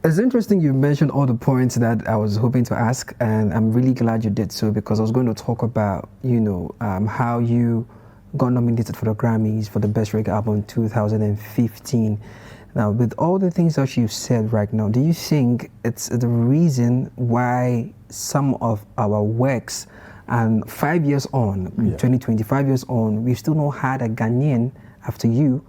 It's interesting you mentioned all the points that I was hoping to ask, and I'm really glad you did so, because I was going to talk about, how you got nominated for the Grammys for the Best Reggae Album in 2015. Now, with all the things that you've said right now, do you think it's the reason why some of our works, and 5 years on, 2025 years on, we've still not had a Ghanaian after you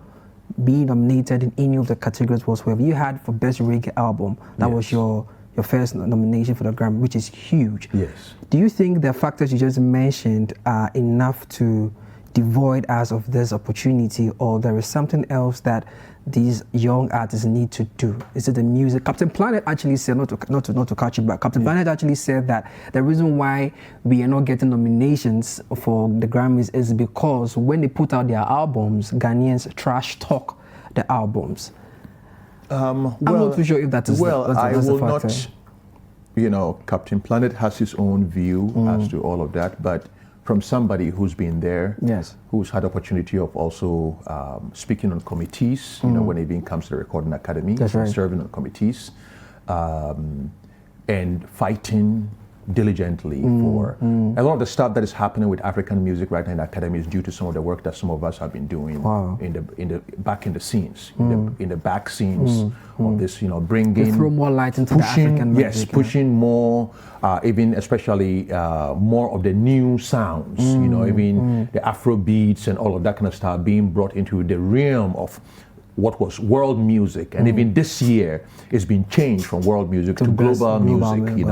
being nominated in any of the categories whatsoever? You had for Best Reggae Album, that was your first nomination for the Grammy, which is huge. Yes. Do you think the factors you just mentioned are enough to devoid us of this opportunity, or there is something else that these young artists need to do? Is it the music? Captain Planet actually said, not to catch you back, Captain Planet actually said that the reason why we are not getting nominations for the Grammys is because when they put out their albums, Ghanaians trash talk the albums. I'm not too sure if that is I will factor. not, Captain Planet has his own view as to all of that, but from somebody who's been there, who's had opportunity of also speaking on committees, when it even comes to the Recording Academy, serving on committees, and fighting diligently for a lot of the stuff that is happening with African music right now in the academy is due to some of the work that some of us have been doing in the back in the scenes, in the back scenes of this, bringing, throw more light into the African music. Pushing more, even especially more of the new sounds, even the Afro beats and all of that kind of stuff being brought into the realm of what was world music, and even this year it's been changed from world music to global music,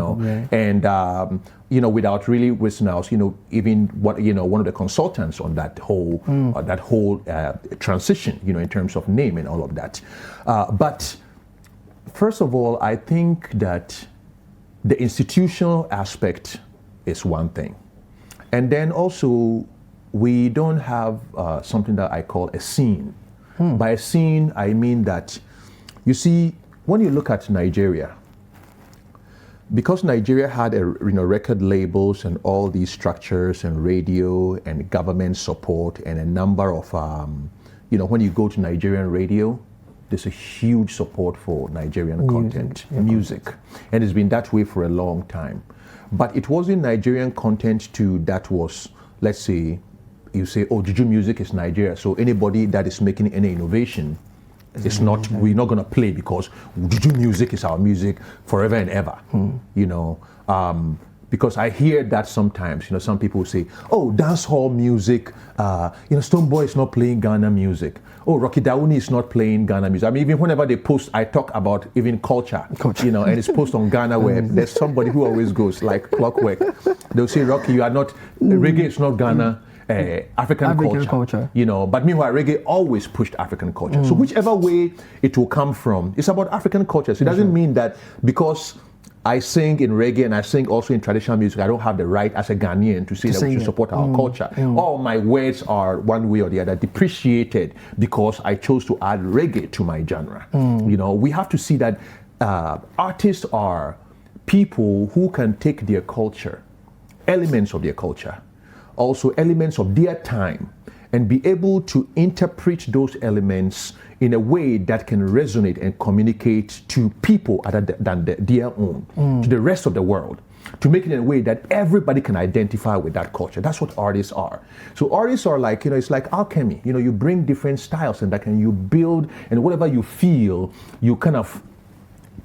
and without really listeners, even what one of the consultants on that whole transition, in terms of name and all of that. But first of all, I think that the institutional aspect is one thing, and then also we don't have something that I call a scene. By a scene, I mean that, you see, when you look at Nigeria, because Nigeria had record labels and all these structures and radio and government support and a number of, when you go to Nigerian radio, there's a huge support for Nigerian music. And it's been that way for a long time. But it wasn't Nigerian content that was, let's say, you say, oh, Juju music is Nigeria, so anybody that is making any innovation, we're not going to play because Juju music is our music forever and ever. Because I hear that sometimes, some people say, oh, dance hall music, Stonebwoy is not playing Ghana music. Oh, Rocky Dawuni is not playing Ghana music. I mean, even whenever they post, I talk about even culture. And it's posted on Ghana Web. There's somebody who always goes like clockwork. They'll say, Rocky, you are not, reggae is not Ghana. African culture. But meanwhile, reggae always pushed African culture. So whichever way it will come from, it's about African culture. So it doesn't mean that because I sing in reggae and I sing also in traditional music, I don't have the right as a Ghanaian to say that we should support our culture. All my words are one way or the other depreciated because I chose to add reggae to my genre. We have to see that artists are people who can take their culture, elements of their culture, also elements of their time, and be able to interpret those elements in a way that can resonate and communicate to people other than their own, to the rest of the world, to make it in a way that everybody can identify with that culture. That's what artists are. So artists are like, it's like alchemy. You bring different styles and that can you build, and whatever you feel, you kind of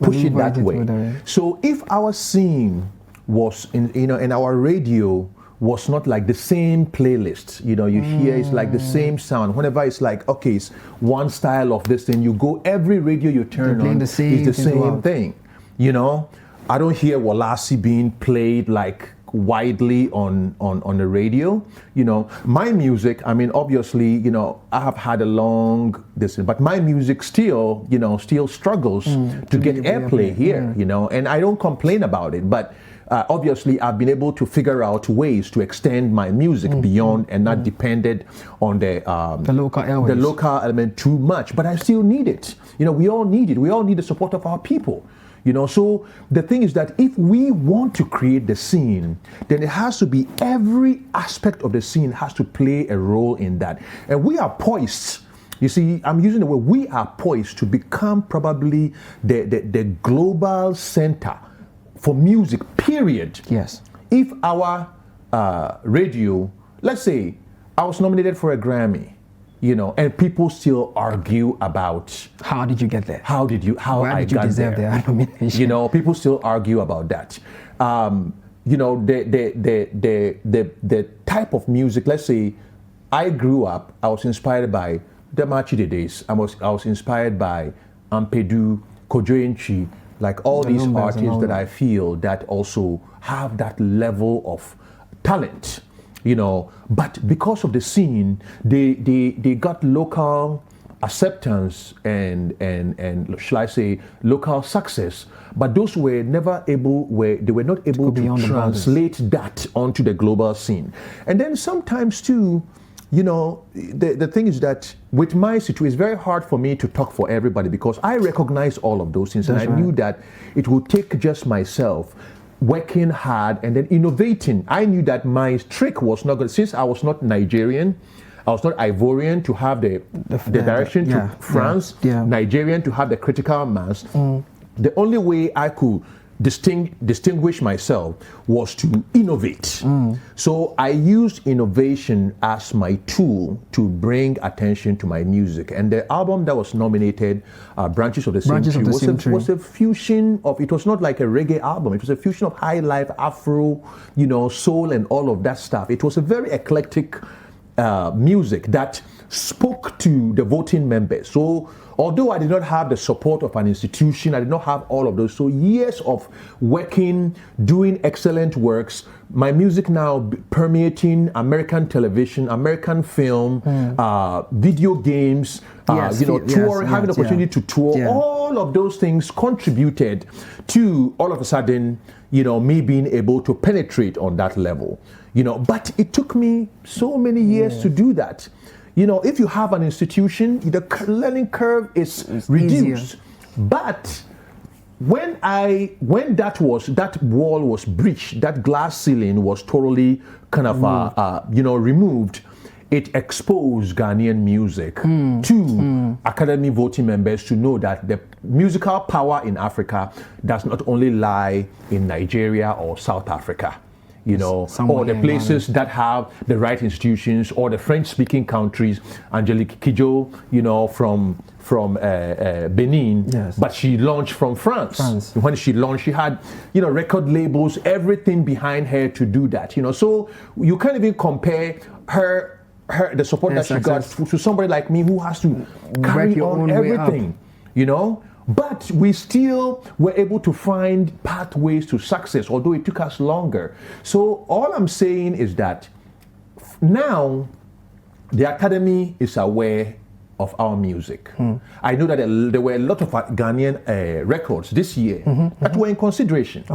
push it that way. So if our scene was in our radio was not like the same playlist, you hear it's like the same sound. Whenever it's like, okay, it's one style of this thing, you go, every radio you turn on is the same thing. I don't hear Walasi being played like widely on the radio. My music, I mean, obviously, I have had a long distance, but my music still struggles to get airplay here, and I don't complain about it, but obviously I've been able to figure out ways to extend my music beyond and not dependent on the local element too much, but I still need it. We all need it. We all need the support of our people. So the thing is that if we want to create the scene, then it has to be every aspect of the scene has to play a role in that. And we are poised You see, I'm using the word, we are poised to become probably the global center for music, period. Yes. If our radio, let's say I was nominated for a Grammy, and people still argue about how did you get there? How did you deserve the nomination? People still argue about that. The type of music, let's say I grew up, I was inspired by the Machide days. I was inspired by Ampedu, Kojo, like all these artists that I feel that also have that level of talent, but because of the scene, they got local acceptance and shall I say local success, but those were not able to translate that onto the global scene. And then sometimes too, the thing is that with my situation, it's very hard for me to talk for everybody because I recognize all of those things. That's and I knew that it would take just myself working hard and then innovating. I knew that my trick was not good. Since I was not Nigerian, I was not Ivorian to have the direction to France, Nigerian to have the critical mass. The only way I could distinguish myself was to innovate. So I used innovation as my tool to bring attention to my music. And the album that was nominated, Branches of the Same Tree, was a fusion of, it was not like a reggae album, it was a fusion of high life, Afro, soul and all of that stuff. It was a very eclectic music that spoke to the voting members. So although I did not have the support of an institution, I did not have all of those. So years of working, doing excellent works, my music now permeating American television, American film, video games, touring, having the opportunity to tour. All of those things contributed to all of a sudden, me being able to penetrate on that level. But it took me so many years to do that. If you have an institution, the learning curve is reduced. Easier. But when that wall was breached, that glass ceiling was totally kind of removed, it exposed Ghanaian music to Academy voting members to know that the musical power in Africa does not only lie in Nigeria or South Africa. Or the places that have the right institutions, or the French-speaking countries. Angelique Kidjo, from Benin, but she launched from France. When she launched, she had, record labels, everything behind her to do that. So you can't even compare the support that she got to somebody like me who has to carry on everything. But we still were able to find pathways to success, although it took us longer. So all I'm saying is that now the Academy is aware of our music. I know that there were a lot of Ghanaian records this year that were in consideration.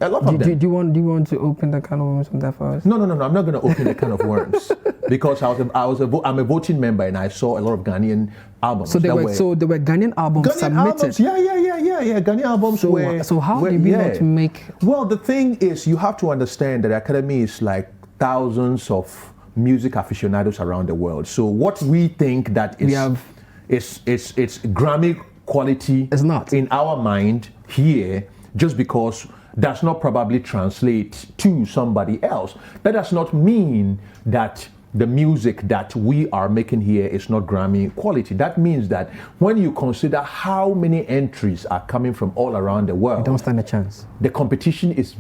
A lot of them. Do you want to open the can of worms on that for us? No. I'm not going to open the can of worms because I'm a voting member and I saw a lot of Ghanaian albums. So there were Ghanaian albums submitted. Ghanaian albums were. So how did we not make? Well, the thing is, you have to understand that the Academy is like thousands of music aficionados around the world. So what we think that it's Grammy quality is not in our mind here, just because does not probably translate to somebody else. That does not mean that the music that we are making here is not Grammy quality. That means that when you consider how many entries are coming from all around the world, you don't stand a chance. The competition is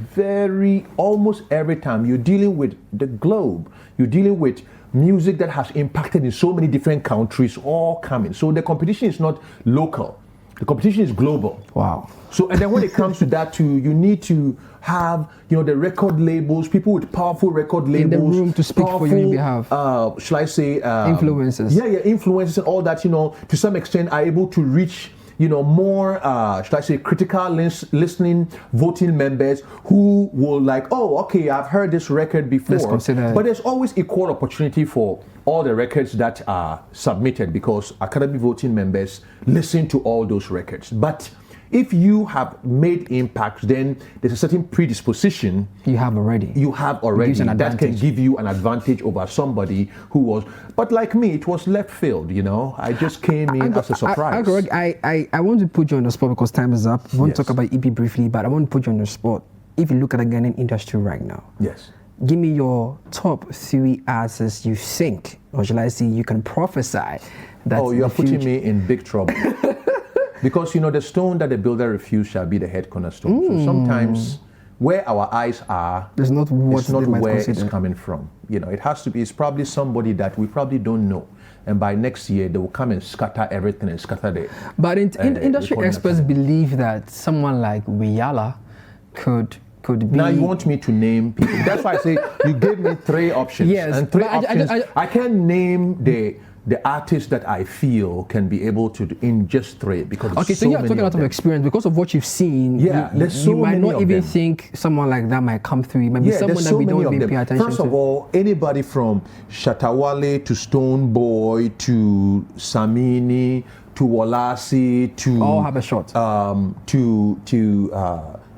almost every time you're dealing with the globe, you're dealing with music that has impacted in so many different countries all coming. So the competition is not local. The competition is global. Wow. So, and then when it comes to that too, you need to have, the record labels, people with powerful record labels. In the room to speak for you on behalf. Shall I say? Influencers. Influencers and all that, to some extent are able to reach, more, should I say, critical listening, voting members who will like, oh, okay, I've heard this record before. Let's consider it. But there's always equal opportunity for all the records that are submitted because Academy voting members listen to all those records. But if you have made impacts, then there's a certain predisposition you have already that can give you an advantage over somebody who was. But like me, it was left field. I just came in as a surprise. I want to put you on the spot because time is up. I want to talk about EP briefly, but I want to put you on the spot. If you look at the Ghanaian industry right now, yes, give me your top 3 artists you think, or shall I say, you can prophesy that. Oh, you're putting me in big trouble. Because, the stone that the builder refused shall be the head cornerstone. So sometimes where our eyes are, it's not where it's coming from. It has to be, it's probably somebody that we probably don't know. And by next year, they will come and scatter everything and scatter the. But industry experts believe that someone like Wiyala could be. Now you want me to name people. That's why I say you gave me 3 options. Yes, and 3 options. I can't name the artists that I feel can be able to in just 3 because okay, so you are talking out of experience because of what you've seen. Yeah, you might not even think someone like that might come through. It might be someone that we don't even pay attention to. First of all, anybody from Shatawale to Stone Boy to Samini to Walasi to all have a shot.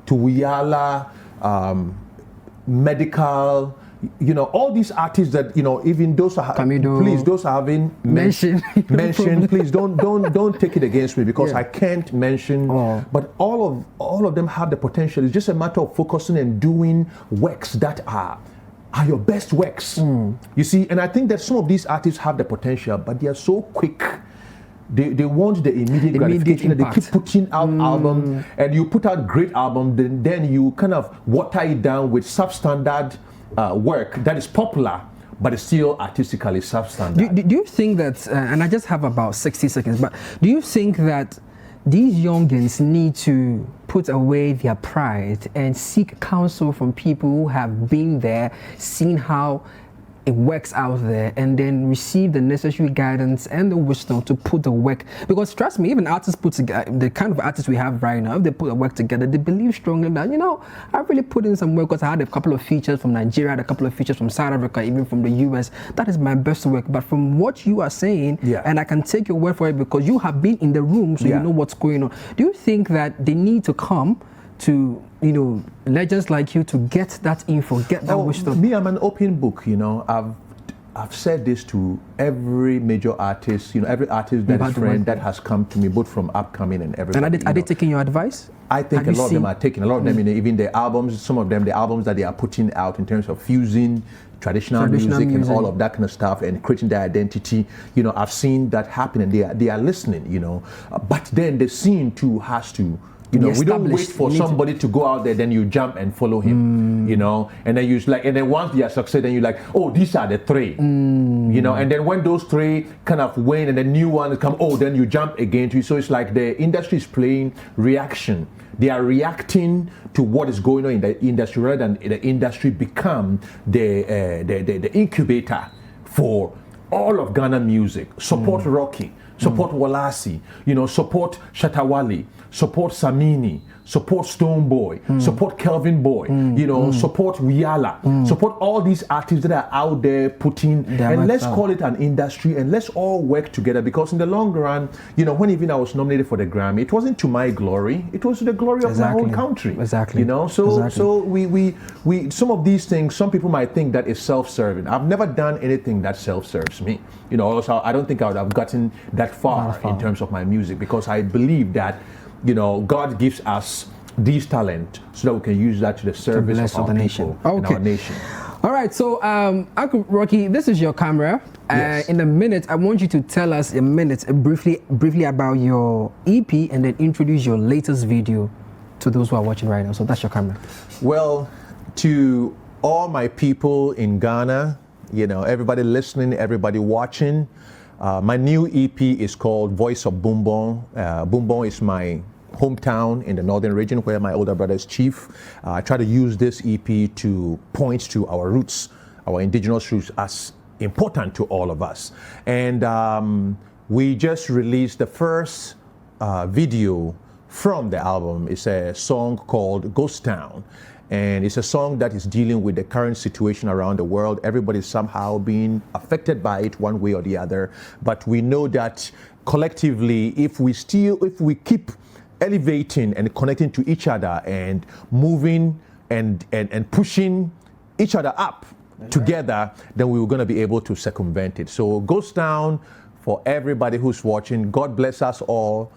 To Wiyala, Medical. All these artists that even those are please, those are having mentioned. Please don't take it against me because I can't mention. But all of them have the potential. It's just a matter of focusing and doing works that are your best works. You see, and I think that some of these artists have the potential, but they are so quick. They want the immediate gratification. They keep putting out album, and you put out great album, then you kind of water it down with substandard work that is popular, but it's still artistically substandard. Do you think that, and I just have about 60 seconds, but do you think that these youngins need to put away their pride and seek counsel from people who have been there, seen how it works out there, and then receive the necessary guidance and the wisdom to put the work? Because trust me, even artists put together, the kind of artists we have right now, if they put the work together, they believe strongly that, I really put in some work because I had a couple of features from Nigeria, I had a couple of features from South Africa, even from the US. That is my best work. But from what you are saying, and I can take your word for it because you have been in the room, so you know what's going on. Do you think that they need to come to legends like you to get that info, get that wisdom? Me, I'm an open book. I've said this to every major artist. Every artist that is friend that has come to me, both from upcoming and everything. And are they taking your advice? I think a lot of them are taking. A lot of them, even the albums. Some of them, the albums that they are putting out in terms of fusing traditional music and all of that kind of stuff and creating their identity. I've seen that happen, and they are listening. But then the scene too has to. We don't wait for somebody to go out there, then you jump and follow him, and then and then once they are successful, then you're like, oh, these are the 3, and then when those 3 kind of win and the new ones come, then you jump again to it. So it's like the industry is playing reaction. They are reacting to what is going on in the industry rather than the industry become the incubator for all of Ghana music. Support Rocky, support Walasi, support Shatawale, support Samini, support Stone Boy, support Kelvin Boy, support Wiyala, support all these artists that are out there putting, and let's call it an industry, and let's all work together, because in the long run, when even I was nominated for the Grammy, it wasn't to my glory, it was to the glory of my own country. So we some of these things, some people might think that is self-serving. I've never done anything that self-serves me. Also, I don't think I would have gotten that far in terms of my music, because I believe that God gives us these talent so that we can use that to the service of our nation and our nation. All right, so Uncle Rocky, this is your camera. Yes. In a minute, I want you to tell us briefly about your EP, and then introduce your latest video to those who are watching right now. So that's your camera. Well, to all my people in Ghana, everybody listening, everybody watching, my new EP is called Voice of Bumbong. Bumbong is my hometown in the northern region where my older brother is chief. I try to use this EP to point to our roots, our indigenous roots, as important to all of us. And we just released the first video from the album. It's a song called Ghost Town. And it's a song that is dealing with the current situation around the world. Everybody's somehow being affected by it one way or the other. But we know that collectively, if we keep elevating and connecting to each other and moving and pushing each other up together, then we were going to be able to circumvent it. So Ghost Town, for everybody who's watching, God bless us all.